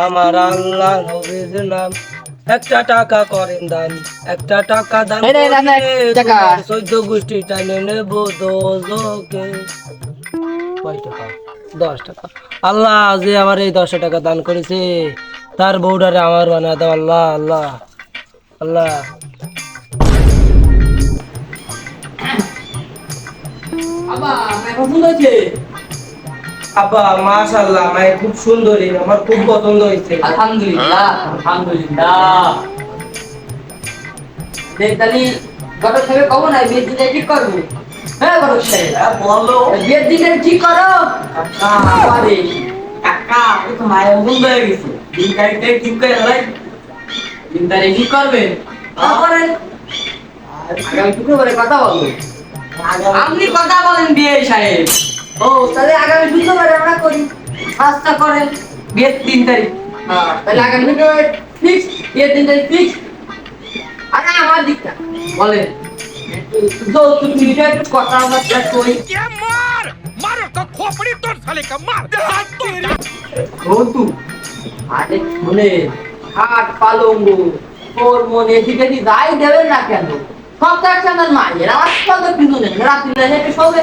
আমার আল্লাহ নবীর নাম। একটা টাকা করেন দান, একটা টাকা দান এই নে, এই নে, করিলে টাকা। তোমার 14 গোষ্ঠী টানে নেব দোজকে। কয় টাকা? 10 টাকা। আল্লাহ যে আমার এই 10 টাকা দান করেছে তার বউডারে আমার বানা দাও আল্লাহ আল্লাহ আল্লাহ। আব্বা আমার পছন্দ হয়েছে। আব্বা মাশাআল্লাহ মাই খুব সুন্দরী, আমার খুব পছন্দ হয়েছে। আলহামদুলিল্লাহ আলহামদুলিল্লাহ। দেখ তালি গটক সাহেব কব না বিয়ের দিনে ঠিক করবো। হ্যাঁ গটক সাহেব বলো বিয়ের দিনে ঠিক করো। আরে কাকা, ও তো মায়ের বন্ধ হয়ে গেছে। দিন তারিখটা ঠিক করে হলাই। দিন তারিখ ঠিক করবেন তারপরে আগামী শুক্রবারে কথা বলবো। আপনি কথা বলেন বিয়ে সাহেব। ও তাহলে আগামী শুক্রবারে আমরা করি। কাজটা করেন বিয়ের 3 তারিখ। হ্যাঁ তাহলে আগামী শুক্রবারে ফিক্স, বিয়ের 3 তারিখ ফিক্স। আরে আমার দিকটা বলেন যৌতুক বিষয়ে একটু কথাবার্তা কই। क्या मार मारो तो खोपड़ी तोड़ साले का मार हाथ तोड़ যৌতুক আরে শুনে খাট পালঙ্গ তোর মনে এদিকে যাই দেবেন না কেন সব তো একসাথে মায়ের আমার সঙ্গে কিছু নেই রাত্রি একটু শোবে